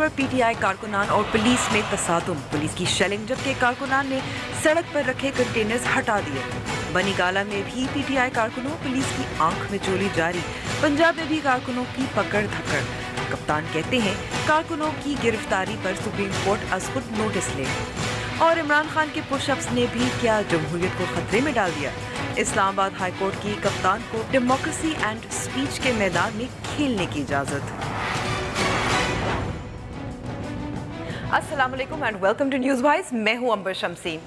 पर पीटीआई कारकुनान और पुलिस में तसादुम, पुलिस की शेलिंग, जबकि कारकुनान ने सड़क पर रखे कंटेनर्स हटा दिए। बनीगाला में भी पीटीआई कारकुनों, पुलिस की आंख में चोली जारी। पंजाब में भी कारकुनों की पकड़ धकड़। कप्तान कहते हैं कारकुनों की गिरफ्तारी पर सुप्रीम कोर्ट अज़ नोटिस ले। और इमरान खान के पुशअप्स ने भी क्या जमहूरियत को खतरे में डाल दिया। इस्लामाबाद हाई कोर्ट की कप्तान को डेमोक्रेसी एंड स्पीच के मैदान में खेलने की इजाजत। अस्सलाम वालेकुम and welcome to news wise. मैं हूं अंबर शमसी।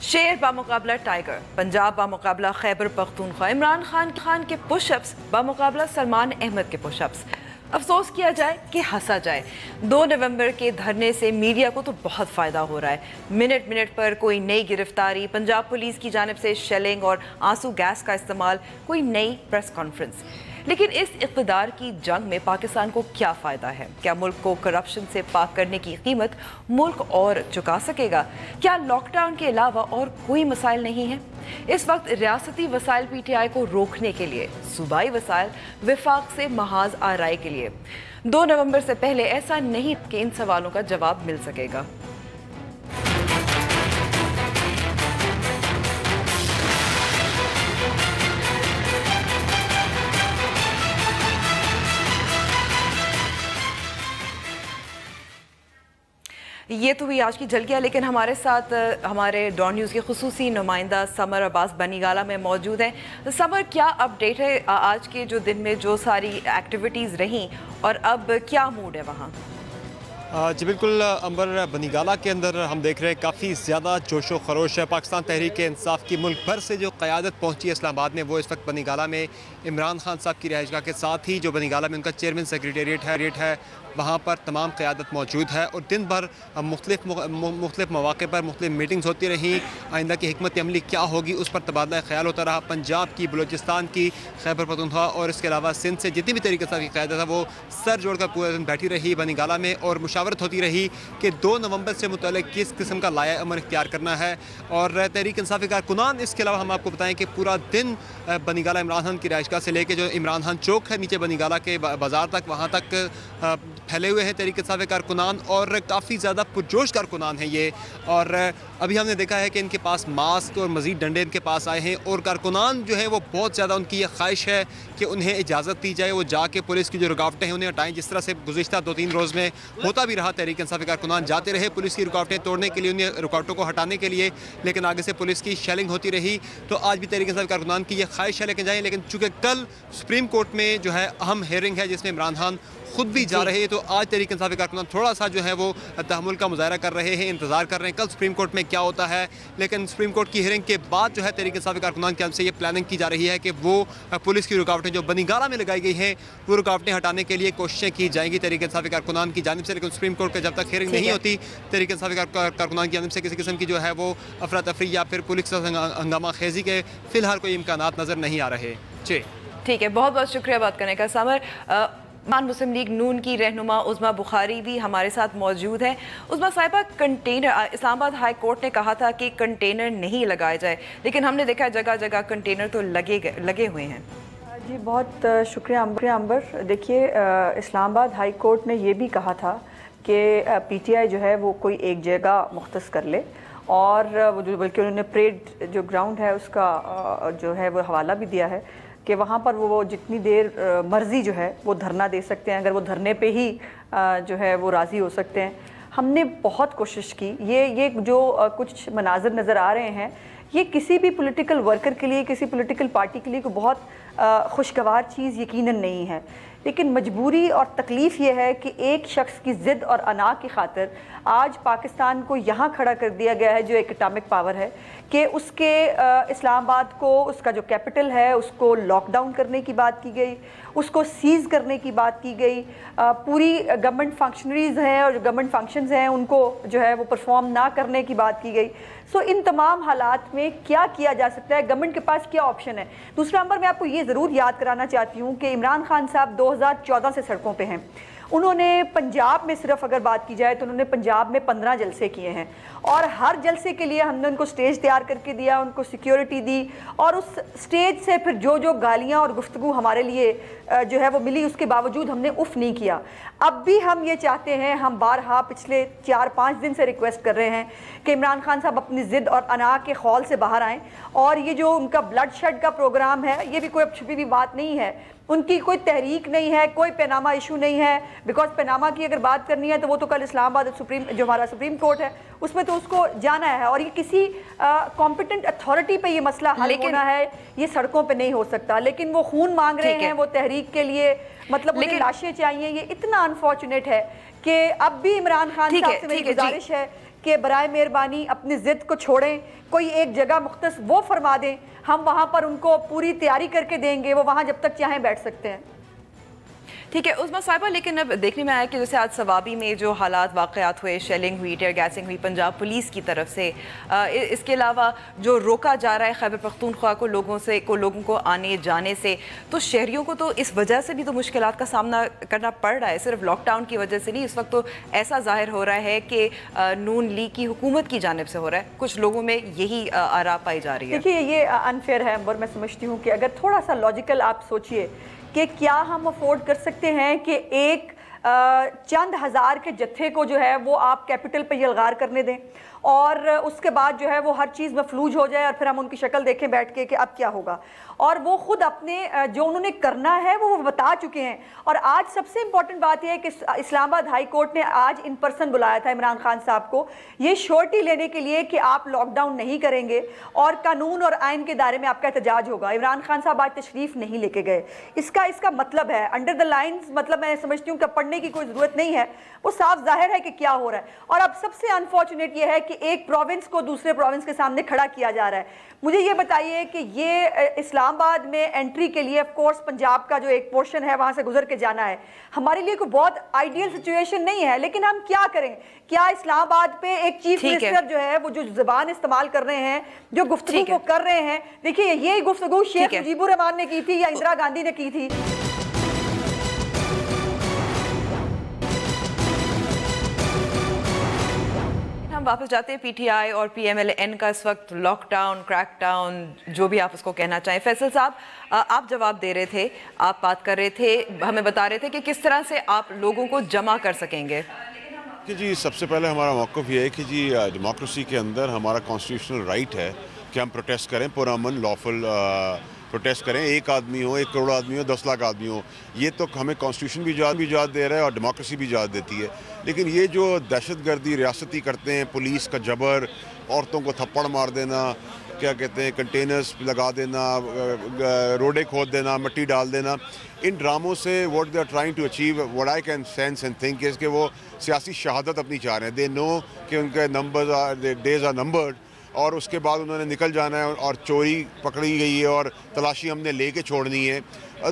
शेर बामुकाबला टाइगर, पंजाब बामुकाबला खैबर पख्तूनख्वा। इमरान खान के पुशअप्स बामुकाबला सलमान अहमद के पुशअप्स। अफसोस किया जाए कि हंसा जाए। 2 नवंबर के धरने से मीडिया को तो बहुत फ़ायदा हो रहा है। मिनट मिनट पर कोई नई गिरफ्तारी, पंजाब पुलिस की जानिब से शेलिंग और आंसू गैस का इस्तेमाल, कोई नई प्रेस कॉन्फ्रेंस। लेकिन इस इक़्तिदार की जंग में पाकिस्तान को क्या फ़ायदा है? क्या मुल्क को करप्शन से पाक करने की कीमत मुल्क और चुका सकेगा? क्या लॉकडाउन के अलावा और कोई मसाइल नहीं है? इस वक्त रियासती वसाइल पीटीआई को रोकने के लिए, सूबाई वसाइल विफाक से महाज आराई के लिए। 2 नवंबर से पहले ऐसा नहीं कि इन सवालों का जवाब मिल सकेगा। ये तो हुई आज की झलकियाँ, लेकिन हमारे साथ हमारे डॉन न्यूज़ के खुसूसी नुमाइंदा समर अब्बास बनीगाला में मौजूद हैं। समर, क्या अपडेट है आज के जो दिन में जो सारी एक्टिविटीज़ रहीं और अब क्या मूड है वहाँ? जी बिल्कुल अंबर, बनीगाला के अंदर हम देख रहे हैं काफ़ी ज़्यादा जोशो खरोश है। पाकिस्तान तहरीक इंसाफ की मुल्क भर से जो क़यादत पहुंची है इस्लामाबाद में, वो इस वक्त बनीगाला में इमरान खान साहब की रिहाइशगाह के साथ ही जो बनीगाला में उनका चेयरमैन सेक्रेटेरिएट है वहाँ पर तमाम क़यादत मौजूद है। और दिन भर मुख्तलिफ मौक़े पर मुख्तलिफ मीटिंग्स होती रहीं। आइंदा की हिकमत अमली क्या होगी उस पर तबादला ख्याल होता रहा। पंजाब की, बलूचिस्तान की, खैबर पख्तूनख्वा और इसके अलावा सिंध से जितनी भी तरीके से की क़यादत है वो सर जोड़ कर पूरे दिन बैठी रही बनीगाला में और मुशावरत होती रही कि 2 नवंबर से मुतल्लिक़ किस किस्म का लाया अमल इख्तियार करना है। और तहरीक इंसाफ के कारकुनान, इसके अलावा हम आपको बताएं कि पूरा दिन बनीगाला इमरान खान की रिहाइशगाह से लेकर जो इमरान खान चौक है नीचे बनीगाला के बाज़ार तक, वहाँ तक फैले हुए हैं तहरीक इंसाफ के कारकुनान और काफ़ी ज़्यादा पुरजोश कारकुनान हैं ये। और अभी हमने देखा है कि इनके पास मास्क और मज़ीद डंडे इनके पास आए हैं और कारकुनान जो है वो बहुत ज़्यादा उनकी ये ख्वाहिश है कि उन्हें इजाज़त दी जाए, वो जाके पुलिस की जो रुकावटें हैं उन्हें हटाएँ। जिस तरह से गुज़िश्ता 2-3 रोज़ में होता भी रहा, तहरीक इंसाफ के कारकुनान जाते रहे पुलिस की रुकावटें तोड़ने के लिए, उन्हें रुकावटों को हटाने के लिए, लेकिन आगे से पुलिस की शेलिंग होती रही। तो आज भी तहरीक इंसाफ के कारकुनान की ये ख्वाहिश है लेकिन जाएँ। लेकिन चूँकि कल सुप्रीम कोर्ट में जो है अहम हेयरिंग है जिसमें इमरान खान खुद भी जा रहे हैं, तो आज तहरीक इंसाफ के कारकुनान थोड़ा सा जो है वो तहम्मुल का मुजाहरा कर रहे हैं, इंतज़ार कर रहे हैं कल सुप्रीम कोर्ट में क्या होता है। लेकिन सुप्रीम कोर्ट की हियरिंग के बाद जो है तहरीक इंसाफ के कारकुनान की तरफ से ये प्लानिंग की जा रही है कि वो पुलिस की रुकावटें जो बनीगाला में लगाई गई हैं वो रुकावटें हटाने के लिए कोशिशें की जाएंगी तहरीक इंसाफ के कारकुनान की जानिब से। लेकिन सुप्रीम कोर्ट के जब तक हियरिंग नहीं होती, तहरीक इंसाफ के कारकुनान की जानिब से किसी किस्म की जो है वो अफरा तफरी या फिर पुलिस हंगामा खेजी के फ़िलहाल कोई इम्कानात नज़र नहीं आ रहे। जी ठीक है, बहुत बहुत शुक्रिया बात करने का समर। मुस्लिम लीग नून की रहनुमा उज़मा बुखारी भी हमारे साथ मौजूद है। उज़मा साहिबा, कंटेनर, इस्लामाबाद हाई कोर्ट ने कहा था कि कंटेनर नहीं लगाए जाए, लेकिन हमने देखा है जगह जगह कंटेनर तो लगे हुए हैं। जी बहुत शुक्रिया अंबर। देखिए, इस्लामाबाद हाई कोर्ट ने ये भी कहा था कि पीटीआई जो है वो कोई एक जगह मुख्तस कर ले और वो जो बल्कि उन्होंने परेड जो ग्राउंड है उसका जो है वो हवाला भी दिया है कि वहाँ पर वो जितनी देर मर्ज़ी जो है वो धरना दे सकते हैं, अगर वो धरने पे ही जो है वो राज़ी हो सकते हैं। हमने बहुत कोशिश की, ये जो कुछ मनाज़र नज़र आ रहे हैं ये किसी भी पॉलिटिकल वर्कर के लिए, किसी पॉलिटिकल पार्टी के लिए कोई बहुत खुशगवार चीज़ यकीनन नहीं है, लेकिन मजबूरी और तकलीफ़ ये है कि एक शख्स की ज़िद और अना की खातिर आज पाकिस्तान को यहाँ खड़ा कर दिया गया है जो एक एटॉमिक पावर है कि उसके इस्लामाबाद को, उसका जो कैपिटल है उसको लॉकडाउन करने की बात की गई, उसको सीज़ करने की बात की गई। पूरी गवर्नमेंट फंक्शनरीज़ हैं और जो गवर्नमेंट फंक्शंस हैं उनको जो है वो परफॉर्म ना करने की बात की गई। सो इन तमाम हालात में क्या किया जा सकता है, गवर्नमेंट के पास क्या ऑप्शन है? दूसरा नंबर मैं आपको ये ज़रूर याद कराना चाहती हूँ कि इमरान खान साहब 2014 से सड़कों पे हैं उन्होंने पंजाब में सिर्फ अगर बात की जाए तो उन्होंने पंजाब में 15 जलसे किए हैं और हर जलसे के लिए हमने उनको स्टेज तैयार करके दिया, उनको सिक्योरिटी दी और उस स्टेज से फिर जो जो गालियां और गुफ्तगू हमारे लिए जो है वो मिली उसके बावजूद हमने उफ नहीं किया। अब भी हम ये चाहते हैं, हम बारहा पिछले 4-5 दिन से रिक्वेस्ट कर रहे हैं कि इमरान खान साहब अपनी ज़िद और अना के खौल से बाहर आएँ और ये जो उनका ब्लड शेड का प्रोग्राम है ये भी कोई अब छुपी हुई बात नहीं है, उनकी कोई तहरीक नहीं है, कोई पनामा इशू नहीं है। बिकॉज पनामा की अगर बात करनी है तो वो तो कल इस्लामाबाद जो हमारा सुप्रीम कोर्ट है उसमें तो उसको जाना है और ये किसी कॉम्पिटेंट अथॉरिटी पे ये मसला हल होना है, ये सड़कों पे नहीं हो सकता। लेकिन वो खून मांग रहे हैं, वो तहरीक के लिए मतलब उन्हें लाशें चाहिए, ये इतना अनफॉर्चुनेट है कि अब भी इमरान खान साहब से मेरी गुजारिश है कि बराए मेहरबानी अपनी ज़िद को छोड़ें, कोई एक जगह मुख्तस वो फरमा दें, हम वहाँ पर उनको पूरी तैयारी करके देंगे, वो वहाँ जब तक चाहें बैठ सकते हैं। ठीक है उस्मा साहिबा, लेकिन अब देखने में आया कि जैसे आज सवाबी में जो हालात वाक़यात हुए, शेलिंग हुई, टीयर गैसिंग हुई पंजाब पुलिस की तरफ से, इसके अलावा जो रोका जा रहा है खैबर पख्तूनख्वा को लोगों को आने जाने से, तो शहरियों को तो इस वजह से भी तो मुश्किलात का सामना करना पड़ रहा है, सिर्फ लॉकडाउन की वजह से नहीं। इस वक्त तो ऐसा ज़ाहिर हो रहा है कि नून लीग की हुकूमत की जानिब से हो रहा है, कुछ लोगों में यही आरा पाई जा रही है। देखिए ये अनफेयर है अंबर, मैं समझती हूँ कि अगर थोड़ा सा लॉजिकल आप सोचिए कि क्या हम अफोर्ड कर सकते हैं कि एक चंद हज़ार के जत्थे को जो है वो आप कैपिटल पे यलगार करने दें और उसके बाद जो है वो हर चीज़ मफलूज हो जाए और फिर हम उनकी शक्ल देखें बैठ के कि अब क्या होगा। और वो खुद अपने जो उन्होंने करना है वो बता चुके हैं। और आज सबसे इम्पॉर्टेंट बात यह है कि इस्लामाबाद हाई कोर्ट ने आज इन पर्सन बुलाया था इमरान खान साहब को, ये श्योरिटी लेने के लिए कि आप लॉकडाउन नहीं करेंगे और कानून और आइन के दायरे में आपका एहतजाज होगा। इमरान खान साहब आज तशरीफ़ नहीं लेके गए, इसका मतलब है अंडर द लाइन्स, मतलब मैं समझती हूँ कि पढ़ने की कोई ज़रूरत नहीं है, वो साफ जाहिर है कि क्या हो रहा है। और अब सबसे अनफॉर्चुनेट ये है कि एक प्रोविंस को दूसरे प्रोविंस के सामने खड़ा किया जा रहा है। मुझे ये बताइए कि ये इस्लामाबाद में एंट्री के लिए ऑफ कोर्स पंजाब का जो एक पोर्शन है वहाँ से गुजर के जाना है, हमारे लिए कोई बहुत आइडियल सिचुएशन नहीं है, लेकिन हम क्या करें? क्या इस्लामाबाद पे एक चीफ मिनिस्टर जो है वो जो ज़बान इस्तेमाल कर रहे हैं, जो गुफ्तगू को कर रहे हैं, देखिए ये गुफ्तगू शेख मुजीबुर रहमान ने की थी या इंदिरा गांधी ने की थी। हम वापस जाते हैं पीटीआई और पीएमएलएन का इस वक्त लॉकडाउन, क्रैकडाउन, जो भी आप उसको कहना चाहें। फैसल साहब आप जवाब दे रहे थे, आप बात कर रहे थे, हमें बता रहे थे कि किस तरह से आप लोगों को जमा कर सकेंगे। कि जी सबसे पहले हमारा मौक़िफ़ ये है कि जी डेमोक्रेसी के अंदर हमारा कॉन्स्टिट्यूशनल राइट है कि हम प्रोटेस्ट करें, पुरअमन लॉफुल प्रोटेस्ट करें। 1 आदमी हो, 1 करोड़ आदमी हो, 10 लाख आदमी हो, ये तो हमें कॉन्स्टिट्यूशन भी इजाज़त दे रहा है और डेमोक्रेसी भी इजाज़त देती है। लेकिन ये जो दहशतगर्दी रियासती करते हैं, पुलिस का जबर, औरतों को थप्पड़ मार देना, क्या कहते हैं कंटेनर्स लगा देना, रोडे खोद देना, मिट्टी डाल देना, इन ड्रामों से what they are trying to achieve, what I can sense and think is कि वो सियासी शहादत अपनी चाह रहे हैं। दे नो कि उनके numbers are, days are numbered और उसके बाद उन्होंने निकल जाना है और चोरी पकड़ी गई है और तलाशी हमने लेके छोड़नी है।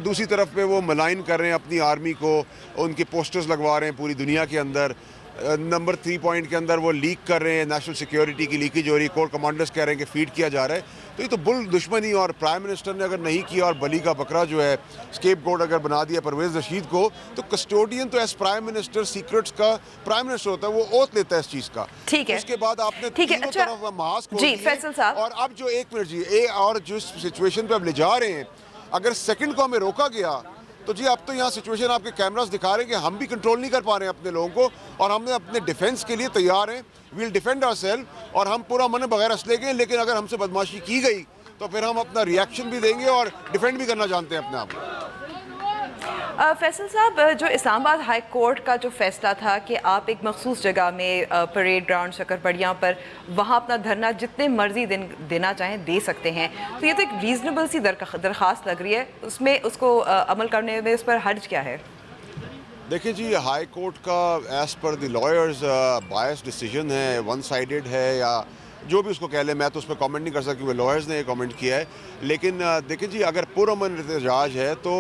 दूसरी तरफ पे वो मलाइन कर रहे हैं अपनी आर्मी को, उनके पोस्टर्स लगवा रहे हैं पूरी दुनिया के अंदर। नंबर 3 पॉइंट के अंदर वो लीक कर रहे हैं, नेशनल सिक्योरिटी की लीकेज हो रही, कोर कमांडर्स कह रहे हैं कि फीड किया जा रहा है। तो ये तो बुल दुश्मनी, और प्राइम मिनिस्टर ने अगर नहीं किया और बली का बकरा जो है स्केप गोट अगर बना दिया परवेज़ रशीद को, तो कस्टोडियन तो एज प्राइम मिनिस्टर सीक्रेट्स का प्राइम मिनिस्टर होता है, वो ओथ लेता है इस चीज़ का। ठीक है, उसके बाद आपने तीनों तरफ मास्क जी फैसल साहब, और अब जो 1 मिनट जी और जिस सिचुएशन पे अब ले जा रहे हैं, अगर सेकंड को हमें रोका गया तो जी अब तो यहाँ सिचुएशन आपके कैमरास दिखा रहे हैं कि हम भी कंट्रोल नहीं कर पा रहे हैं अपने लोगों को, और हमने अपने डिफेंस के लिए तैयार हैं, वील डिफेंड आवरसेल्फ, और हम पूरा मन बगैर असले के। लेकिन अगर हमसे बदमाशी की गई तो फिर हम अपना रिएक्शन भी देंगे और डिफेंड भी करना जानते हैं अपने आप को। फैसल साहब, जो इस्लामाबाद हाई कोर्ट का जो फैसला था कि आप एक मखसूस जगह में परेड ग्राउंड शक्करपड़ियाँ पर वहाँ अपना धरना जितने मर्जी देना चाहें दे सकते हैं, तो ये तो एक रीज़नेबल सी दरख्वास्त लग रही है, उसमें उसको अमल करने में उस पर हर्ज क्या है? देखिए जी, हाई कोर्ट का as per the lawyers bias decision है, वन साइडेड है या जो भी उसको कह लें, मैं तो उस पर कमेंट नहीं कर सकता क्योंकि लॉयर्स ने कमेंट किया है। लेकिन देखिए जी, अगर पुरअमन एहतजाज है तो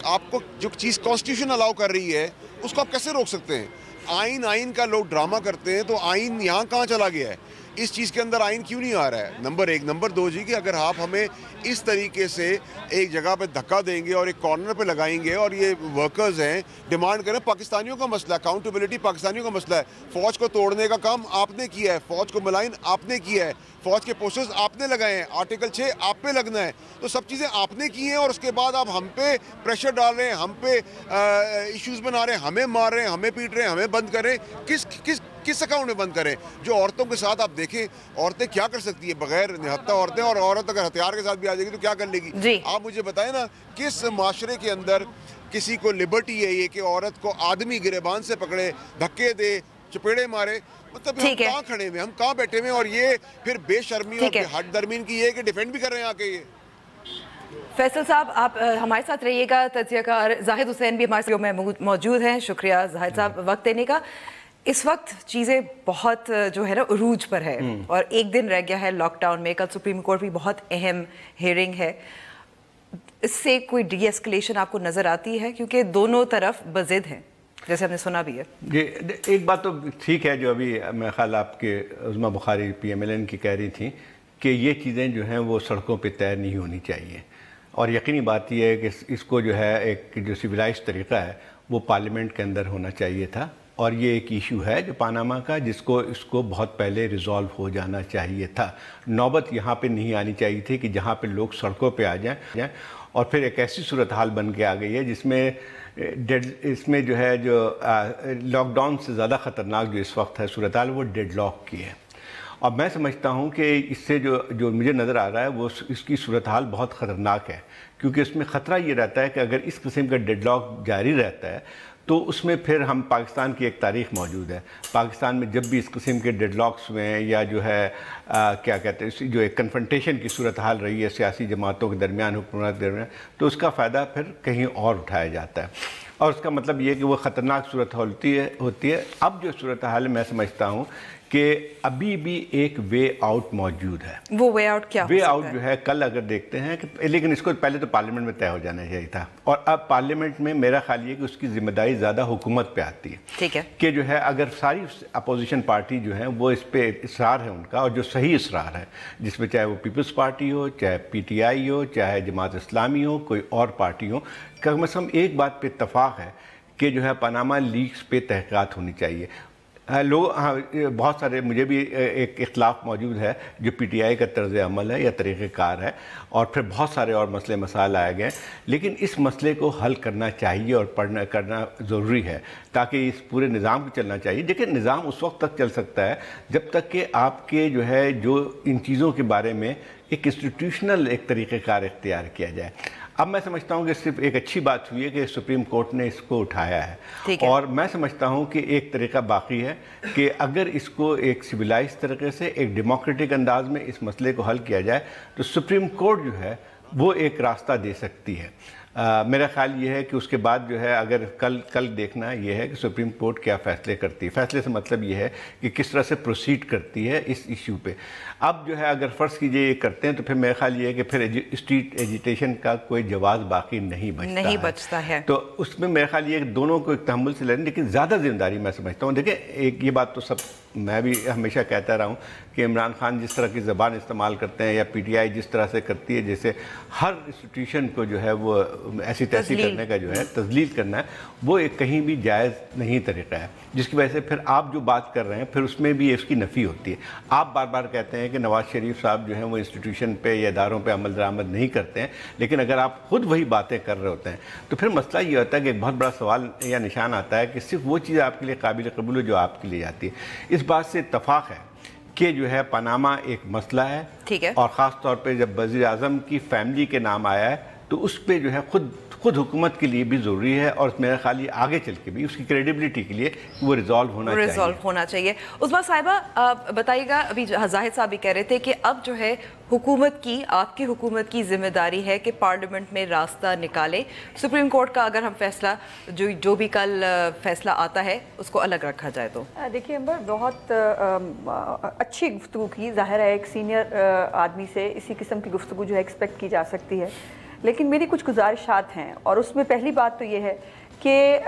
आपको जो चीज़ कॉन्स्टिट्यूशन अलाउ कर रही है उसको आप कैसे रोक सकते हैं? आइन का लोग ड्रामा करते हैं, तो आइन यहाँ कहाँ चला गया है? اس چیز کے اندر آئین کیوں نہیں آ رہا ہے؟ نمبر ایک. نمبر دو جی کہ اگر آپ ہمیں اس طریقے سے ایک جگہ پہ دھکا دیں گے اور ایک کارنر پہ لگائیں گے اور یہ ورکرز ہیں ڈیمانڈ کریں، پاکستانیوں کا مسئلہ ہے، اکاؤنٹیبلٹی پاکستانیوں کا مسئلہ ہے. فوج کو توڑنے کا کام آپ نے کیا ہے، فوج کو ملائن آپ نے کیا ہے، فوج کے پوسٹرز آپ نے لگائے ہیں، آرٹیکل 6 آپ پہ لگنا ہے. تو سب چیزیں آپ نے کی ہیں اور اس کے بعد آپ ہم پہ پریشر ڈال رہے ہیں، ہم پہ ایشوز بنا رہے ہیں، ہمیں مار رہے ہیں، ہمیں پیٹ رہے ہیں، ہمیں بند کر رہے ہیں. کس اکاؤنٹ میں بند کریں؟ جو عورتوں کے ساتھ آپ دیکھیں عورتیں کیا کر سکتی ہیں بغیر نہتہ عورتیں، اور عورت اگر ہتھیار کے ساتھ بھی آ جائے گی تو کیا کر لے گی؟ آپ مجھے بتائیں نا کس معاشرے کے اندر کسی کو لبرٹی ہے یہ کہ عورت کو آدمی گریبان سے پکڑے، دھکے دے، چپیڑے مارے؟ مطلب ہم کہاں کھڑے ہوئے، ہم کہاں بیٹھے ہوئے، اور یہ پھر بے شرمی اور حد درمین کی یہ کہ ڈیفینڈ بھی کر رہے ہیں آ کے. یہ فیصل صاحب آپ ہمارے ساتھ رہیے گا. تجزیہ کار زاہد حسین بھی ہمارے ساتھ میں موجود ہیں. شکریہ زاہد صاحب وقت دینے کا. اس وقت چیزیں بہت جو ہے نا عروج پر ہے اور ایک دن رہ گیا ہے لاک ڈاؤن میں. کل سپریم کورٹ بھی بہت اہم ہیئرنگ ہے. اس سے کوئی ڈی ایسکلیشن آپ کو نظر آتی ہے؟ کیونکہ دونوں طرف بضد ہیں جیسے ہم نے سنا بھی ہے. جی ایک بات تو ٹھیک ہے جو ابھی میرا خیال آپ کے عظمیٰ بخاری PMLN کی کہہ رہی تھیں کہ یہ چیزیں جو ہیں وہ سڑکوں پہ طے نہیں ہونی چاہیے. اور یقینی بات یہ ہے کہ اس کو جو ہے ایک جو سویلائز طریقہ ہے وہ پارلیمنٹ کے اندر ہونا چاہیے تھا. اور یہ ایک ایشو ہے جو پاناما کا اس کو بہت پہلے ریزالو ہو جانا چاہیے تھا. نوبت یہاں پہ نہیں آنی چاہیے تھی کہ جہاں پہ لوگ سڑکوں پہ آ جائیں اور پھر ایک ایسی صورتحال بن کے آ گئی ہے جس میں جو ہے جو لاک ڈاؤن سے زیادہ خطرناک جو اس وقت ہے صورتحال وہ ڈیڈ لاک کی ہے. اور میں سمجھتا ہوں کہ اس سے جو مجھے نظر آ رہا ہے وہ اس کی صورتحال بہت خطرناک ہے، کیونککہ اس میں خطرہ یہ رہتا ہے کہ اگر اس قسم کا ڈیڈ لاک جاری رہتا ہے تو اس میں پھر ہم پاکستان کی ایک تاریخ موجود ہے. پاکستان میں جب بھی اس قسم کے ڈیڈ لاکس ہوئے ہیں یا جو ہے کیا کہتے ہیں جو ایک کنفرنٹیشن کی صورتحال رہی ہے سیاسی جماعتوں کے درمیان، حکومت کے درمیان، تو اس کا فائدہ پھر کہیں اور اٹھایا جاتا ہے. اور اس کا مطلب یہ کہ وہ خطرناک صورتحال ہوتی ہے. اب جو صورتحال میں سمجھتا ہوں کہ ابھی بھی ایک وے آؤٹ موجود ہے. وہ وے آؤٹ کیا؟ وے آؤٹ جو ہے کل اگر دیکھتے ہیں کہ لیکن اس کو پہلے تو پارلیمنٹ میں طے ہو جانا چاہیے تھا، اور اب پارلیمنٹ میں میرا خیال یہ کہ اس کی ذمہ داری زیادہ حکومت پہ آتی ہے. ٹھیک ہے کہ جو ہے اگر ساری اپوزیشن پارٹی جو ہیں وہ اس پہ اصرار ہے ان کا، اور جو صحیح اصرار ہے جس میں چاہے وہ پیپلز پارٹی ہو، چاہے PTI ہو، چاہے جماعت اسلامی ہو، کوئی اور پارٹی ہو، کم از کم ایک بات پہ اتفاق ہے کہ جو ہے پاناما لیکس پہ تحقیقات ہونی چاہیے. بہت سارے مجھے بھی ایک اختلاف موجود ہے جو PTI کا طرز عمل ہے یا طریقہ کار ہے، اور پھر بہت سارے اور مسئلے مسائل آئے گئے، لیکن اس مسئلے کو حل کرنا چاہیے اور کرنا ضروری ہے تاکہ اس پورے نظام کو چلنا چاہیے. دیکھیں نظام اس وقت تک چل سکتا ہے جب تک کہ آپ کے جو ہے جو ان چیزوں کے بارے میں ایک انسٹیٹیوشنل ایک طریقہ کار اختیار کیا جائے. اب میں سمجھتا ہوں کہ صرف ایک اچھی بات ہوئی ہے کہ سپریم کورٹ نے اس کو اٹھایا ہے، اور میں سمجھتا ہوں کہ ایک طریقہ باقی ہے کہ اگر اس کو ایک سویلائز طریقے سے ایک ڈیموکریٹک انداز میں اس مسئلے کو حل کیا جائے تو سپریم کورٹ جو ہے وہ ایک راستہ دے سکتی ہے. میرا خیال یہ ہے کہ اس کے بعد جو ہے اگر کل دیکھنا یہ ہے کہ سپریم کورٹ کیا فیصلے کرتی ہے. فیصلے سے مطلب یہ ہے کہ کس طرح سے پروسیڈ کرتی ہے اس ایشو پہ. اب جو ہے اگر فرض کیجئے یہ کرتے ہیں تو پھر میرا خیال یہ ہے کہ پھر اسٹریٹ ایجیٹیشن کا کوئی جواز باقی نہیں بچتا ہے. تو اس میں میرا خیال یہ ہے کہ دونوں کو ایک تحمل سے لڑیں، لیکن زیادہ ذمہ داری میں سمجھتا ہوں. دیکھیں ایک یہ بات تو میں بھی ہمیشہ کہتا رہا ہوں کہ عمران خان جس طرح کی زبان استعمال کرتے ہیں یا PTI جس طرح سے کرتی ہے، جیسے ہر انسٹیٹیوشن کو جو ہے وہ ایسی تیسی کرنے کا جو ہے تذلیل کرنا ہے، وہ ایک کہیں بھی جائز نہیں طریقہ ہے، جس کی وجہ سے پھر آپ جو بات کر رہے ہیں پھر اس میں بھی اس کی نفی ہوتی ہے. آپ بار بار کہتے ہیں کہ نواز شریف صاحب جو ہیں وہ انسٹیٹیوشن پہ یا اداروں پہ عمل درآمد نہیں کرتے ہیں، لیکن اگر آپ خود وہی باتیں کر رہے ہوتے ہیں تو پھر مسئلہ یہ ہوتا ہے کہ ایک بہت بڑا سوال یا نشان آتا ہے کہ صرف وہ چیز آپ کے لیے قابل قبول ہو جو آپ کے لیے جاتی ہے. اس بات سے اتفاق ہے کہ جو ہے پاناما ایک مسئلہ ہے، اور خاص طور پہ جب وزیر اعظم کی فیملی کے نام آیا ہے تو اس پہ جو ہے خود حکومت کے لیے بھی ضروری ہے، اور میرا خیال یہ آگے چل کے بھی اس کی کریڈیبلٹی کے لیے وہ ریزالو ہونا چاہیے. عظمیٰ صاحبہ بتائیے گا، ابھی زاہد صاحب بھی کہہ رہے تھے کہ اب جو ہے آپ کی حکومت کی ذمہ داری ہے کہ پارلیمنٹ میں راستہ نکالے. سپریم کورٹ کا اگر ہم فیصلہ جو بھی کل فیصلہ آتا ہے اس کو الگ رکھا جائے تو دیکھیے امبر بہت اچھی گفتگو کی. ظاہر ہے ایک سینئر آدمی سے اسی قسم کی گفتگو جو ہے ایکسپیکٹ کی جا سکتی ہے، لیکن میری کچھ گزارشات ہیں، اور اس میں پہلی بات تو یہ ہے کہ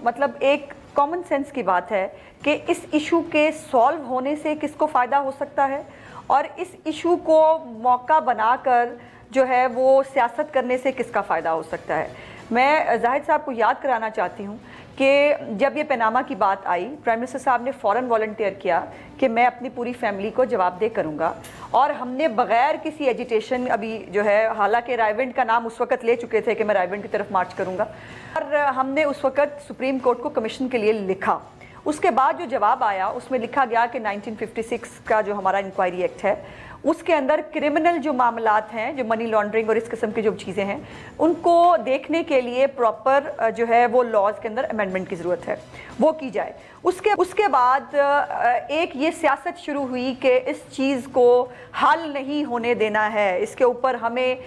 مطلب ایک कॉमन सेंस की बात है कि इस इशू के सॉल्व होने से किसको फ़ायदा हो सकता है और इस इशू को मौका बनाकर जो है वो सियासत करने से किसका फ़ायदा हो सकता है। मैं जाहिद साहब को याद कराना चाहती हूँ कि जब ये पनामा की बात आई, प्राइम मिनिस्टर साहब ने फ़ौरन वॉलंटियर किया कि मैं अपनी पूरी फैमिली को जवाबदेह करूँगा, और हमने बग़ैर किसी एजिटेशन, अभी जो है हालांकि रायविंड का नाम उस वक़्त ले चुके थे कि मैं रायविंड की तरफ मार्च करूँगा, और हमने उस वक़्त सुप्रीम कोर्ट को कमीशन के लिए लिखा। उसके बाद जो जवाब आया उसमें लिखा गया कि 1956 का जो हमारा इंक्वायरी एक्ट है उसके अंदर क्रिमिनल जो मामलात हैं, जो मनी लॉन्ड्रिंग और इस किस्म की जो चीज़ें हैं, उनको देखने के लिए प्रॉपर जो है वो लॉज के अंदर अमेंडमेंट की ज़रूरत है, वो की जाए। उसके बाद एक ये सियासत शुरू हुई कि इस चीज़ को हल नहीं होने देना है, इसके ऊपर हमें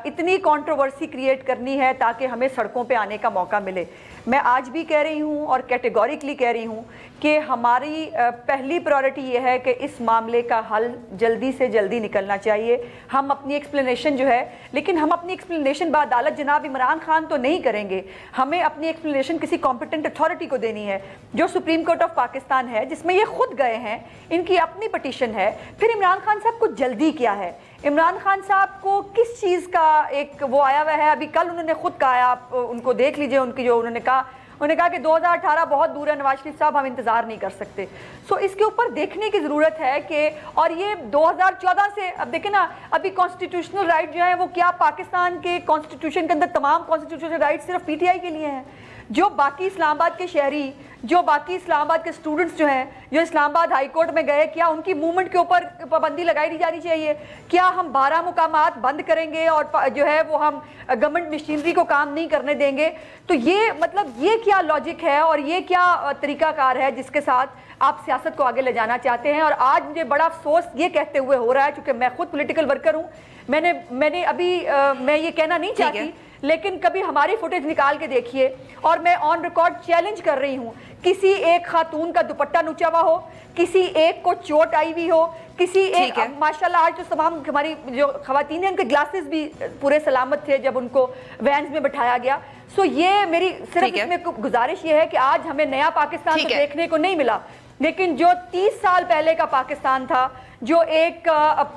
इतनी कंट्रोवर्सी क्रिएट करनी है ताकि हमें सड़कों पे आने का मौका मिले। मैं आज भी कह रही हूँ और कैटेगोरिकली कह रही हूँ कि हमारी पहली प्रायोरिटी ये है कि इस मामले का हल जल्दी से जल्दी निकलना चाहिए। हम अपनी एक्सप्लेनेशन जो है, लेकिन हम अपनी एक्सप्लेनेशन बाअदालत जनाब इमरान खान तो नहीं करेंगे, हमें अपनी एक्सप्लेनेशन किसी कॉम्पिटेंट अथॉरिटी को देनी है जो सुप्रीम कोर्ट ऑफ पाकिस्तान है, जिसमें ये खुद गए हैं, इनकी अपनी पटिशन है। फिर इमरान खान साहब को जल्दी क्या है? इमरान खान साहब को किस चीज़ का एक वो आया हुआ है? अभी कल उन्होंने खुद कहा, आप उनको देख लीजिए, उनकी जो उन्होंने कहा कि 2018 बहुत दूर है नवाज शरीफ साहब, हम इंतज़ार नहीं कर सकते। सो इसके ऊपर देखने की ज़रूरत है कि, और ये 2014 से, अब देखें ना, अभी कॉन्स्टिट्यूशनल राइट जो है वो क्या पाकिस्तान के कॉन्स्टिट्यूशन के अंदर तमाम कॉन्स्टिट्यूशनल राइट सिर्फ पीटीआई के लिए हैं? जो बाकी इस्लामाबाद के शहरी, जो बाकी इस्लामाबाद के स्टूडेंट्स जो हैं, जो इस्लामाबाद हाई कोर्ट में गए, क्या उनकी मूवमेंट के ऊपर पाबंदी लगाई नहीं जानी चाहिए? क्या हम 12 मुकामात बंद करेंगे और जो है वो हम गवर्नमेंट मशीनरी को काम नहीं करने देंगे? तो ये मतलब ये क्या लॉजिक है और ये क्या तरीकाकार है जिसके साथ आप सियासत को आगे ले जाना चाहते हैं? और आज मुझे बड़ा अफसोस ये कहते हुए हो रहा है, चूँकि मैं खुद पॉलिटिकल वर्कर हूँ, मैंने अभी मैं ये कहना नहीं चाहती, लेकिन कभी हमारी फुटेज निकाल के देखिए, और मैं ऑन रिकॉर्ड चैलेंज कर रही हूँ, किसी एक खातून का दुपट्टा नुचा हुआ हो, किसी एक को चोट आई हुई हो, किसी एक, माशाल्लाह आज तो तमाम हमारी जो खवातीन हैं उनके ग्लासेस भी पूरे सलामत थे जब उनको वैन्स में बिठाया गया। सो ये मेरी सिर्फ इसमें गुजारिश ये है कि आज हमें नया पाकिस्तान तो देखने को नहीं मिला, लेकिन जो 30 साल पहले का पाकिस्तान था, जो एक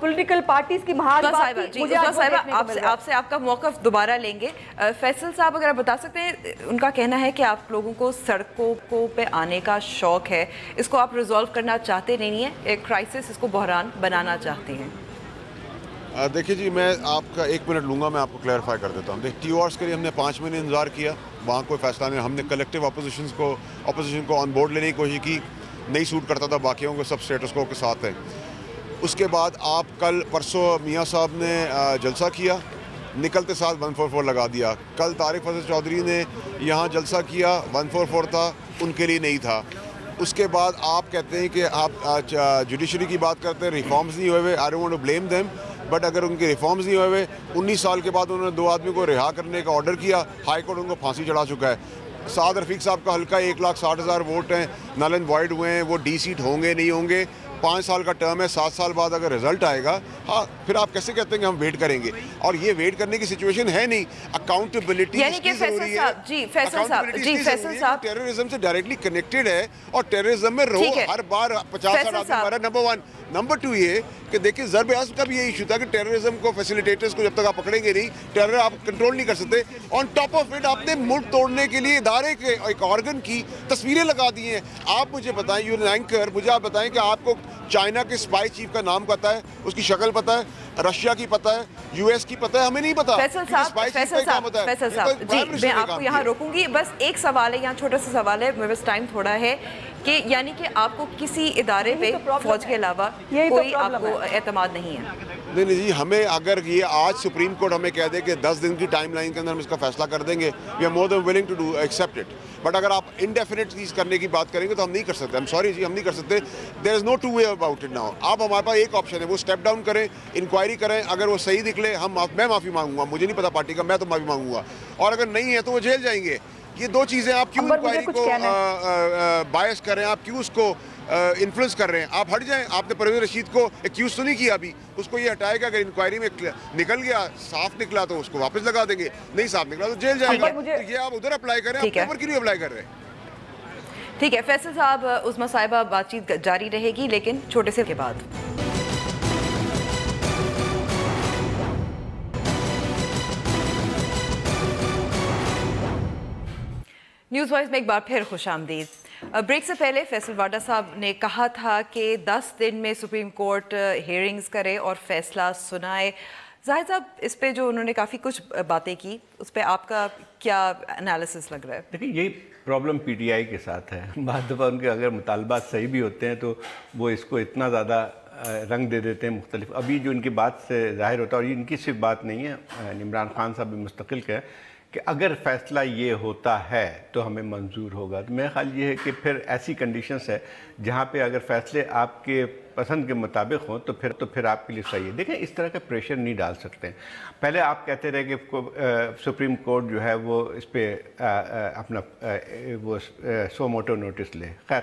पॉलिटिकल पार्टीज की महाज बात थी, मुझे आपसे आपका मौक़िफ़ दोबारा लेंगे। फैसल साहब, अगर आप बता सकते हैं, उनका कहना है कि आप लोगों को सड़कों को पे आने का शौक है, इसको आप रिजॉल्व करना चाहते नहीं है, एक क्राइसिस, इसको बहरान बनाना चाहते हैं। देखिए जी, मैं आपका 1 मिनट लूँगा, मैं आपको क्लैरिफाई कर देता हूँ। देखिए, TORs के लिए हमने 5 महीने इंतज़ार किया, वहाँ कोई फैसला नहीं। हमने कलेक्टिव अपोजिशन को ऑन बोर्ड लेने की कोशिश की, नहीं सूट करता था, बाकियों को सब स्टेटस को के साथ है। उसके बाद आप कल परसों मियाँ साहब ने जलसा किया, निकलते साथ 144 लगा दिया। कल तारिक फजल चौधरी ने यहाँ जलसा किया, 144 था, उनके लिए नहीं था। उसके बाद आप कहते हैं कि आप जुडिशरी की बात करते हैं, रिफॉर्म्स नहीं हुए हुए। I don't want to blame them, but अगर उनके रिफॉर्म्स नहीं हुए हुए, 19 साल के बाद उन्होंने 2 आदमी को रिहा करने का ऑर्डर किया, हाई कोर्ट उनको फांसी चढ़ा चुका है। साद रफीक साहब का हल्का 1,60,000 वोट हैं, नल एंड वॉइड हुए हैं, वो डी सीट होंगे नहीं होंगे, 5 साल का टर्म है, 7 साल बाद अगर रिजल्ट आएगा, हाँ, फिर आप कैसे कहते हैं कि हम वेट करेंगे? और ये वेट करने की सिचुएशन है नहीं। अकाउंटेबिलिटी टेररिज्म से डायरेक्टली कनेक्टेड है, और टेररिज्म में हर बार 50 आदमी मारा, नंबर 1। नंबर 2 ये कि देखिए, ज़रब अज़्म का भी यही इशू था कि टेररिज्म को, फैसिलिटेटर्स को जब तक आप पकड़ेंगे नहीं, टेरर आप कंट्रोल नहीं कर सकते। ऑन टॉप ऑफ इट आपने मुल्क तोड़ने के लिए इदारे के एक ऑर्गन की तस्वीरें लगा दी हैं। आप मुझे बताएं, यू एंकर, मुझे आप बताएं कि आपको चाइना के स्पाई चीफ का नाम पता है, उसकी शक्ल पता है, रशिया की पता है, US की पता है, हमें नहीं पता। फैसल साहब जी, मैं आपको यहाँ रोकूंगी, बस एक सवाल है, यहाँ छोटा सा सवाल है, मेरे पास टाइम थोड़ा है, कि यानी कि आपको किसी इदारे पे फौज के अलावा कोई आपको एतमाद नहीं है? नहीं जी, हमें अगर ये आज सुप्रीम कोर्ट हमें कह दे कि 10 दिन की टाइम लाइन के अंदर हम इसका फैसला कर देंगे, we are more than willing to do accept it. But अगर आप इंडेफिनिट चीज़ करने की बात करेंगे तो हम नहीं कर सकते। I'm sorry जी, हम नहीं कर सकते। There is no two way about it now. अब हमारे पास एक ऑप्शन है, वो स्टेप डाउन करें, इंक्वायरी करें, अगर वो सही निकले मैं माफ़ी मांगूंगा, मुझे नहीं पता पार्टी का, मैं तो माफ़ी मांगूंगा, और अगर नहीं है तो वो जेल जाएंगे। ये 2 चीज़ें, आप क्यों इंक्वायरी को बायस करें, आप क्यों उसको इन्फ्लुएंस कर रहे हैं? आप हट जाएं। आपने परवेज़ रशीद को एक्यूज तो नहीं किया अभी, उसको ये हटाएगा, अगर इंक्वायरी में निकल गया, साफ निकला तो उसको वापस लगा देंगे, नहीं साफ निकला तो जेल जाएगा। तो ये आप उधर अप्लाई करें, आप ऊपर क्यों नहीं अप्लाई कर रहे हैं? ٹھیک ہے فیصل صاحب، عظمیٰ صاحبہ بات چیت جاری رہے گی لیکن چھوٹے سے کے بعد۔ نیوز وائز میں ایک بار پھر خوش آمدید۔ بریک سے پہلے فیصل واڈا صاحب نے کہا تھا کہ 10 دن میں سپریم کورٹ ہیئرنگز کرے اور فیصلہ سنائے۔ زاہد صاحب اس پہ جو انہوں نے کافی کچھ باتیں کی، اس پہ آپ کا کیا انالیسس لگ رہا ہے؟ دیکھیں یہی پرابلم پی ٹی آئی کے ساتھ ہے، بعض دفعہ ان کے اگر مطالبات صحیح بھی ہوتے ہیں تو وہ اس کو اتنا زیادہ رنگ دے دیتے ہیں مختلف۔ ابھی جو ان کی بات سے ظاہر ہوتا ہے، اور ان کی صرف بات نہیں ہے، عمران خان صاحب بھی مستقل کا ہے کہ اگر فیصلہ یہ ہوتا ہے تو ہمیں منظور ہوگا۔ تو میرا خیال یہ ہے کہ پھر ایسی کنڈیشنز ہے جہاں پہ اگر فیصلے آپ کے پسند کے مطابق ہوں تو پھر آپ کے لیے صحیح ہے۔ دیکھیں اس طرح کا پریشر نہیں ڈال سکتے ہیں۔ پہلے آپ کہتے رہے کہ سپریم کورٹ جو ہے وہ اس پہ اپنا وہ سو موٹو نوٹس لے۔ خیر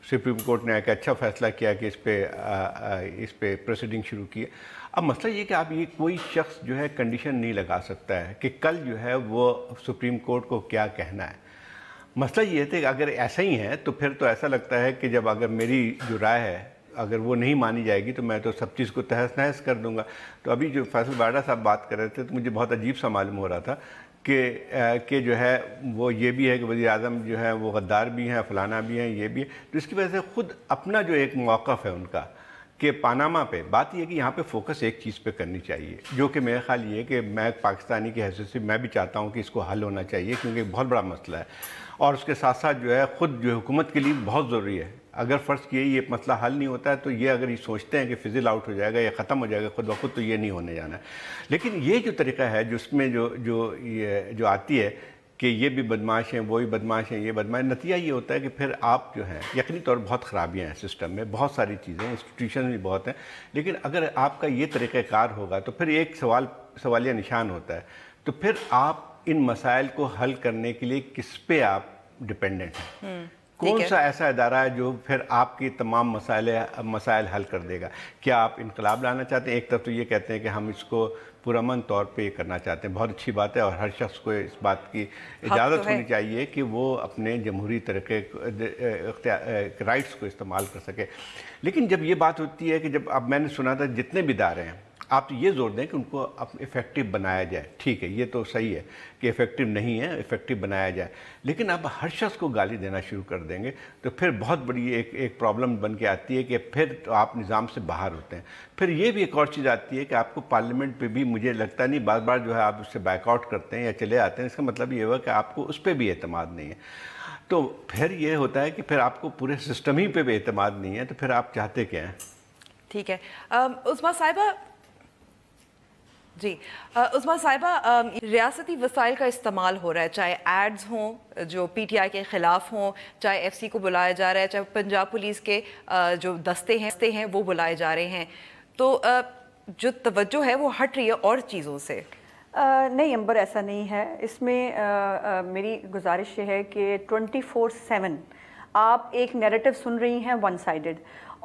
سپریم کورٹ نے ایک اچھا فیصلہ کیا کہ اس پہ پروسیڈنگ شروع کی۔ اب مسئلہ یہ کہ آپ یہ کوئی شخص جو ہے کنڈیشن نہیں لگا سکتا ہے کہ کل جو ہے وہ سپریم کورٹ کو کیا کہنا ہے۔ مسئلہ یہ ہے کہ اگر ایسا ہی ہے تو پھر تو ایسا لگتا ہے کہ جب اگر میری جو رائے ہے اگر وہ نہیں مانی جائے گی تو میں تو سب چیز کو تہس نہس کر دوں گا۔ تو ابھی جو فیصل واڈا صاحب بات کر رہے تھے تو مجھے بہت عجیب سا معلوم ہو رہا تھا کہ جو ہے وہ یہ بھی ہے کہ وزیر اعظم جو ہے وہ غدار بھی ہیں، فلانا بھی ہیں، یہ بھی ہے۔ تو اس کی وجہ سے خود اپنا جو ایک موقف ہے ان کا کہ پاناما پہ بات یہ کہ یہاں پہ فوکس ایک چیز پہ کرنی چاہیے، جو کہ میرا خیال یہ ہے کہ میں پاکستانی کی حیثیت سے میں بھی چاہتا ہوں کہ اس کو حل ہونا چاہیے، کیونکہ ایک بہت بڑا مسئلہ ہے اور اس کے ساتھ ساتھ جو ہے خود جو حکومت کے لیے بہت ضروری ہے۔ اگر فرض کیے یہ مسئلہ حل نہیں ہوتا ہے تو یہ اگر یہ سوچتے ہیں کہ فزل آؤٹ ہو جائے گا یا ختم ہو جائے گا خود بخود، تو یہ نہیں ہونے جانا ہے۔ لیکن یہ جو طریقہ ہے جس میں جو آتی ہے کہ یہ بھی بدماش ہیں، وہ بھی بدماش ہیں، یہ بدماش، نتیجہ یہ ہوتا ہے کہ پھر آپ جو ہیں یقینی طور پر بہت خرابیاں ہیں سسٹم میں، بہت ساری چیزیں، انسٹیٹیوشن بھی بہت ہیں، لیکن اگر آپ کا یہ طریقہ کار ہوگا تو پھر ایک سوالیہ نشان ہوتا ہے، تو پھر آپ ان مسائل کو حل کرنے کے لیے کس پہ آپ ڈیپینڈنٹ ہیں؟ کون سا ایسا ادارہ ہے جو پھر آپ کی تمام مسائل حل کر دے گا؟ کیا آپ انقلاب لانا چاہتے ہیں؟ ایک طرف تو یہ کہتے ہیں کہ ہم اس کو پرامن طور پہ یہ کرنا چاہتے ہیں، بہت اچھی بات ہے اور ہر شخص کو اس بات کی اجازت ہونی چاہیے کہ وہ اپنے جمہوری طریقے رائٹس کو استعمال کر سکے۔ لیکن جب یہ بات ہوتی ہے کہ جب اب میں نے سنا تھا جتنے بھی ادارے ہیں آپ یہ زور دیں کہ ان کو افیکٹو بنایا جائے، ٹھیک ہے یہ تو صحیح ہے کہ افیکٹو نہیں ہے، افیکٹو بنایا جائے، لیکن اب ہر شخص کو گالی دینا شروع کر دیں گے تو پھر بہت بڑی ایک پرابلم بن کے آتی ہے کہ پھر تو آپ نظام سے باہر ہوتے ہیں۔ پھر یہ بھی ایک اور چیز آتی ہے کہ آپ کو پارلیمنٹ پہ بھی مجھے لگتا نہیں، بار بار جو ہے آپ اس سے بیک آؤٹ کرتے ہیں یا چلے آتے ہیں، اس کا مطلب یہ ہوا کہ آپ کو اس پہ بھی اعتماد نہیں ہے۔ تو پھر یہ ہوتا ہے کہ پھر آپ کو پورے سسٹم ہی پہ بھی اعتماد نہیں ہے، تو پھر آپ چاہتے کیا ہیں؟ ٹھیک ہے عظمیٰ صاحبہ، جی عظمیٰ صاحبہ، ریاستی وسائل کا استعمال ہو رہا ہے، چاہے ایڈز ہوں جو پی ٹی آئی کے خلاف ہوں، چاہے ایف سی کو بلایا جا رہا ہے، چاہے پنجاب پولیس کے جو دستے ہیں وہ بلائے جا رہے ہیں، تو جو توجہ ہے وہ ہٹ رہی ہے اور چیزوں سے۔ نہیں امبر، ایسا نہیں ہے۔ اس میں میری گزارش یہ ہے کہ 24/7 آپ ایک نیریٹو سن رہی ہیں ون سائیڈڈ،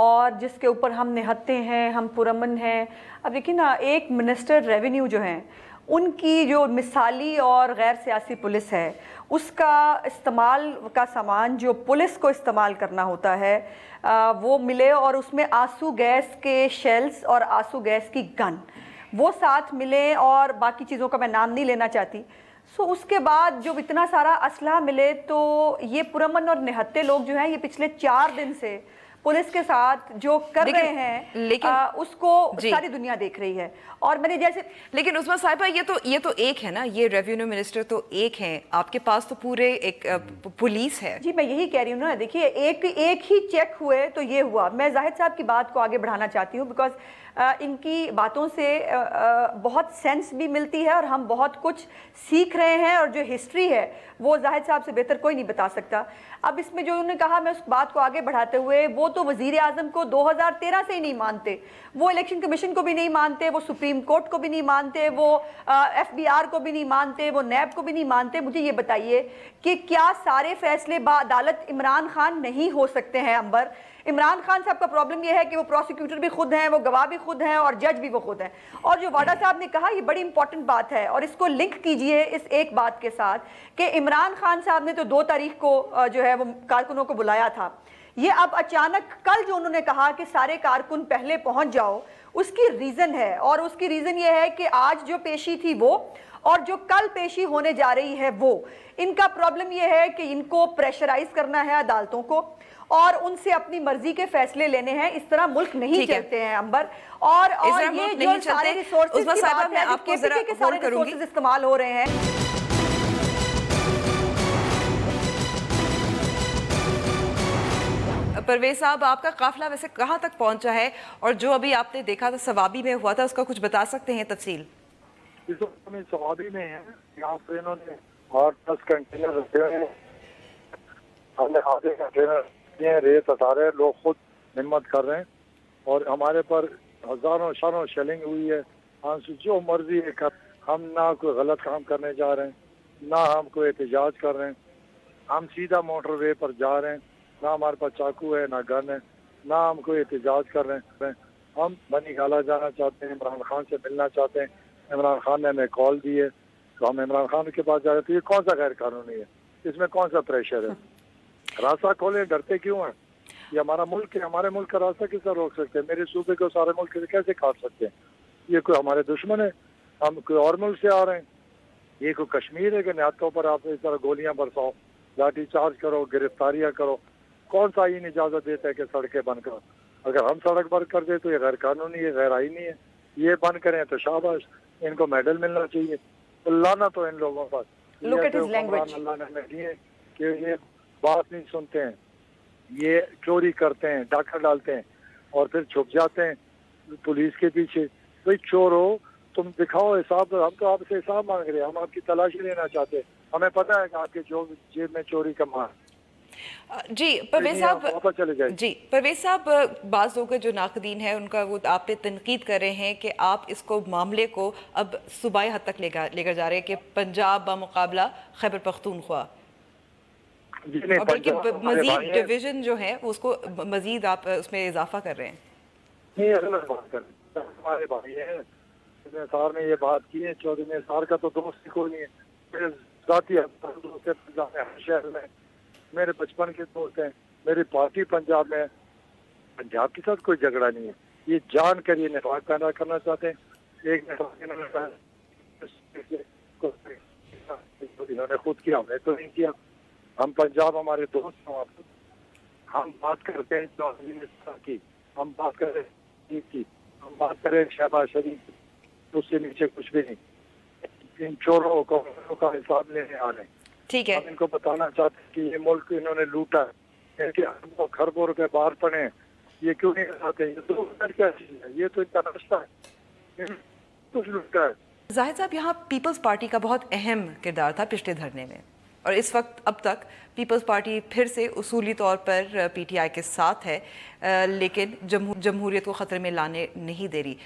اور جس کے اوپر ہم نہتے ہیں، ہم پرامن ہیں۔ اب دیکھیں نا، ایک منسٹر ریونیو جو ہیں ان کی جو مثالی اور غیر سیاسی پولیس ہے، اس کا استعمال کا سامان جو پولیس کو استعمال کرنا ہوتا ہے وہ ملے، اور اس میں آنسو گیس کے شیلز اور آنسو گیس کی گن وہ ساتھ ملیں، اور باقی چیزوں کا میں نام نہیں لینا چاہتی۔ اس کے بعد جو اتنا سارا اسلحہ ملے، تو یہ پرامن اور نہتے لوگ جو ہیں یہ پچھلے 4 دن سے پولیس کے ساتھ جو کر رہے ہیں لیکن اس کو ساری دنیا دیکھ رہی ہے۔ اور میں نے جیسے لیکن عظمیٰ صاحبہ یہ تو ایک ہے نا، یہ ریونیو منسٹر تو ایک ہیں، آپ کے پاس تو پورے ایک پولیس ہے۔ جی میں یہی کہہ رہی ہوں نا، دیکھیے ایک ہی چیک ہوئے تو یہ ہوا۔ میں زاہد صاحب کی بات کو آگے بڑھانا چاہتی ہوں، بیکاز ان کی باتوں سے بہت سینس بھی ملتی ہے اور ہم بہت کچھ سیکھ رہے ہیں، اور جو ہسٹری ہے وہ زاہد صاحب سے بہتر کوئی نہیں بتا سکتا۔ اب اس میں جو انہوں نے کہا، میں اس بات کو آگے بڑھاتے ہوئے، وہ تو وزیر اعظم کو 2013 سے ہی نہیں مانتے، وہ الیکشن کمیشن کو بھی نہیں مانتے، وہ سپریم کورٹ کو بھی نہیں مانتے، وہ ایف بی آر کو بھی نہیں مانتے، وہ نیب کو بھی نہیں مانتے۔ مجھے یہ بتائیے کہ کیا سارے فیصلے با عدالت عمران خان نہیں ہو سکتے ہیں امبر؟ इमरान खान साहब का प्रॉब्लम ये है कि वो प्रोसिक्यूटर भी खुद हैं, वो गवाह भी खुद हैं और जज भी वो खुद हैं। और जो वाडा साहब ने कहा ये बड़ी इंपॉर्टेंट बात है, और इसको लिंक कीजिए इस एक बात के साथ कि इमरान खान साहब ने तो 2 तारीख को जो है वो कारकुनों को बुलाया था। ये अब अचानक कल जो उन्होंने कहा कि सारे कारकुन पहले पहुंच जाओ, उसकी रीज़न है, और उसकी रीज़न ये है कि आज जो पेशी थी वो और जो कल पेशी होने जा रही है वो, इनका प्रॉब्लम ये है कि इनको प्रेशराइज करना है अदालतों को और उनसे अपनी मर्जी के फैसले लेने हैं। इस तरह मुल्क नहीं चलते हैं अंबर। और ये जो सारे रिसोर्सेज की बात है, केपीके के सारे रिसोर्सेज इस्तेमाल हो रहे हैं। परवेज साहब, आपका काफिला वैसे कहाँ तक पहुंचा है, और जो अभी आपने देखा था सवाबी में हुआ था, उसका कुछ बता सकते हैं तफसील? इस वक्त में सवाबी में है, यहाँ पे इन्होंने 8-10 कंटेनर रखे हुए हैं, हमने आधे कंटेनर दिए, रेत हटा रहे, लोग खुद हिम्मत कर रहे हैं और हमारे पर हजारों शरों शेलिंग हुई है। हमसे जो मर्जी है कर, हम ना कोई गलत काम करने जा रहे हैं, ना हम कोई एहतजाज कर रहे हैं, हम सीधा मोटरवे पर जा रहे हैं, ना हमारे पास चाकू है ना गन है, ना हम कोई एहतजाज कर रहे हैं। हम बनी गाला जाना चाहते हैं, इमरान खान से मिलना चाहते हैं। इमरान खान ने हमें कॉल दी है तो हम इमरान खान के पास जा रहे हैं। तो ये कौन सा गैर कानूनी है, इसमें कौन सा प्रेशर है? रास्ता खोले, डरते क्यों हैं? ये हमारा मुल्क है, हमारे मुल्क का रास्ता किस तरह रोक सकते हैं? मेरे सूबे को सारे मुल्क से कैसे काट सकते हैं? ये कोई हमारे दुश्मन है? हम कोई और मुल्क से आ रहे हैं? ये कोई कश्मीर है कि निहत्तों पर आप इस तरह गोलियां बरसाओ, लाठी चार्ज करो, गिरफ्तारियां करो? कौन सा आईन इजाजत देता है कि सड़कें बंद करो? अगर हम सड़क बंद कर दे तो ये गैर कानूनी है, गैर आईनी है। ये बंद करें तो शाबाश, इनको मेडल मिलना चाहिए। तो लाना तो इन लोगों पर अल्लाह ने हमें दिए कि ये बात नहीं सुनते हैं, ये चोरी करते हैं, डाका डालते हैं और फिर छुप जाते हैं पुलिस के पीछे। भाई चोर हो तुम दिखाओ हिसाब, हम तो आपसे हिसाब मांग रहे हैं, हम आपकी तलाशी लेना चाहते हैं। हमें पता है कि आपके जो जेब में चोरी का माल। जी परवेज साहब, जी परवेज साहब, बाज़ लोग जो नाक़दीन है उनका वो आप पे तनकीद कर रहे हैं कि आप इसको मामले को अब सूबाई हद तक लेकर जा रहे हैं कि पंजाब बामुकाबला खैबर पख्तूनख्वा, और बल्कि मजीद डिवीजन जो है उसको मजीद आप उसमें इजाफा कर रहे हैं। नहीं, गलत बात कर रहे हैं। हमारे भाई हैं, निसार ने ये बात की है, चौधरी निसार का तो दोस्त ही कोई नहीं है। मेरे ज़ाती दोस्त है शहर में, मेरे बचपन के दोस्त हैं, मेरी पार्टी पंजाब में। पंजाब के साथ कोई झगड़ा नहीं है। ये जान कर ये निफाक पैदा करना चाहते हैं। एक इन्होंने खुद किया, हमने तो नहीं किया। हम पंजाब हमारे दोस्त हैं, हम बात करते हैं चौधरी निसार की, हम बात करें की, हम बात करें शहबाज शरीफ, उससे नीचे कुछ भी नहीं। इन चोरों का हिसाब लेने आ रहे हैं। ठीक है, हम इनको बताना चाहते हैं कि ये मुल्क इन्होंने लूटा है, इनके खरबों रुपए बाहर पड़े हैं, ये क्यों नहीं आते? ये तो क्या चीज है? ये तो इनका रास्ता है, कुछ लूटा है। जाहिद साहब, यहाँ पीपल्स पार्टी का बहुत अहम किरदार था पिछले धरने में, और इस वक्त अब तक पीपल्स पार्टी फिर से उसूली तौर पर PTI के साथ है, लेकिन जमहूरियत को ख़तरे में लाने नहीं दे रही।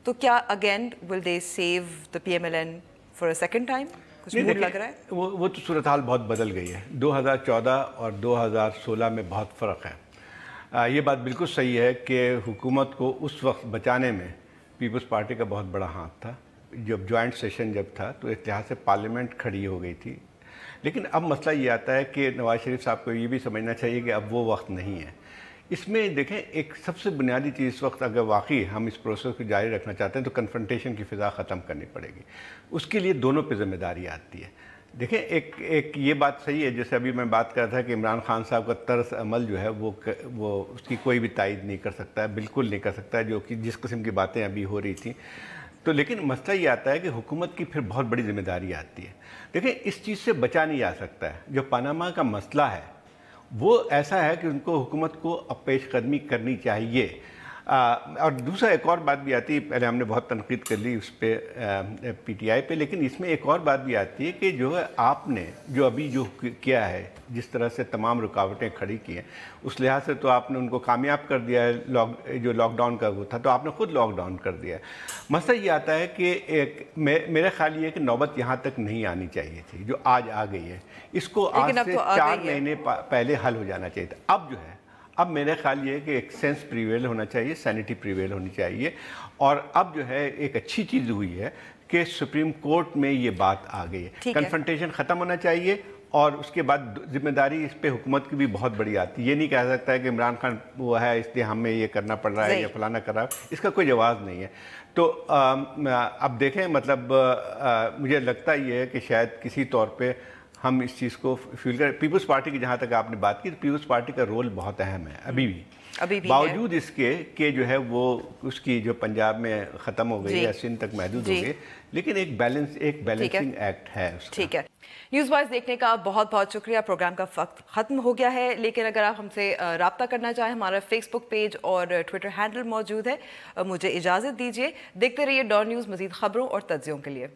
तो क्या again will they save the PMLN for a second time? कुछ मूड लग रहा है? वो तो सूरत हाल बहुत बदल गई है। 2014 और 2016 में बहुत फ़र्क है। ये बात बिल्कुल सही है कि हुकूमत को उस वक्त बचाने में पीपल्स पार्टी का बहुत बड़ा हाथ था। जब जॉइंट सेशन जब था तो इस लिहाज से पार्लियामेंट खड़ी हो गई थी। लेकिन अब मसला ये आता है कि नवाज शरीफ साहब को ये भी समझना चाहिए कि अब वो वक्त नहीं है। इसमें देखें, एक सबसे बुनियादी चीज़ इस वक्त अगर वाकई हम इस प्रोसेस को जारी रखना चाहते हैं तो कन्फ्रंटेशन की फ़िज़ा ख़त्म करनी पड़ेगी। उसके लिए दोनों पे ज़िम्मेदारी आती है। देखें, एक ये बात सही है, जैसे अभी मैं बात कर रहा था कि इमरान खान साहब का तर्स अमल जो है वो उसकी कोई भी तायद नहीं कर सकता है, बिल्कुल नहीं कर सकता है, जो कि जिस किस्म की बातें अभी हो रही थी। तो लेकिन मसला ये आता है कि हुकूमत की फिर बहुत बड़ी जिम्मेदारी आती है। देखें, इस चीज़ से बचा नहीं जा सकता है। जो पनामा का मसला है वो ऐसा है कि उनको हुकूमत को अब पेशकदमी करनी चाहिए। और दूसरा एक और बात भी आती है, पहले हमने बहुत तनकीद कर ली उस पर PTI पे, लेकिन इसमें एक और बात भी आती है कि जो है आपने जो अभी जो किया है, जिस तरह से तमाम रुकावटें खड़ी की हैं, उस लिहाज से तो आपने उनको कामयाब कर दिया है। जो लॉकडाउन का वो था तो आपने खुद लॉकडाउन कर दिया है। मसला ये आता है कि मेरा ख्याल ये है कि नौबत यहाँ तक नहीं आनी चाहिए थी जो आज आ गई है। इसको आज से 4 महीने पहले हल हो जाना चाहिए था। अब जो है اب میرا خیال یہ ہے کہ ایک سینس پریویل ہونا چاہیے, سینٹی پریویل ہونی چاہیے. اور اب جو ہے ایک اچھی چیز ہوئی ہے کہ سپریم کورٹ میں یہ بات آ گئی ہے. کنفرنٹیشن ختم ہونا چاہیے, اور اس کے بعد ذمہ داری اس پہ حکومت کی بھی بہت بڑی آتی ہے. یہ نہیں کہہ سکتا ہے کہ عمران خان وہ ہے اس لیے ہمیں یہ کرنا پڑ رہا ہے یا فلانا کر رہا ہے, اس کا کوئی جواز نہیں ہے. تو اب دیکھیں, مطلب مجھے لگتا یہ ہے کہ شاید کسی طور پہ ہم اس چیز کو فیل کریں. پیپلز پارٹی کی جہاں تک آپ نے بات کی, تو پیپلز پارٹی کا رول بہت اہم ہے ابھی بھی باوجود اس کے کہ جو ہے وہ اس کی جو پنجاب میں ختم ہو گئی ہے, سندھ تک محدود ہو گئی, لیکن ایک بیلنسنگ ایکٹ ہے. ٹھیک ہے, نیوز وائز دیکھنے کا بہت بہت شکریہ. پروگرام کا وقت ختم ہو گیا ہے, لیکن اگر آپ ہم سے رابطہ کرنا چاہیں, ہمارا فیس بک پیج اور ٹویٹر ہینڈل موجود ہے. مجھے اجازت دیجیے, دیکھتے رہیے ڈان نیوز مزید خبروں اور تجزیوں کے لیے.